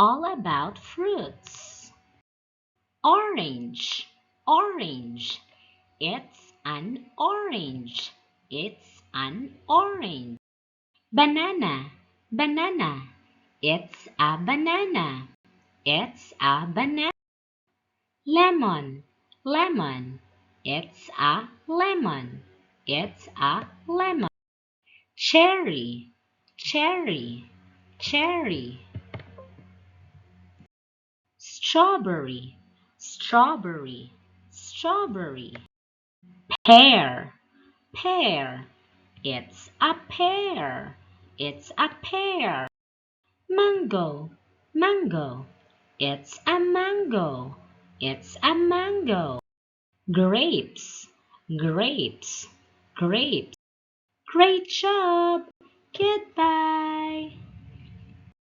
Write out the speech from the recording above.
all about fruits. Orange, orange. It's an orange. It's an orange. Banana, banana. It's a banana. It's a banana. Lemon, lemon. It's a lemon. It's a lemon. Cherry, cherry, cherry. Strawberry, strawberry, strawberry. Pear, pear. It's a pear. It's a pear. Mango, mango. It's a mango. It's a mango. Grapes, grapes, grapes. Great job! Goodbye!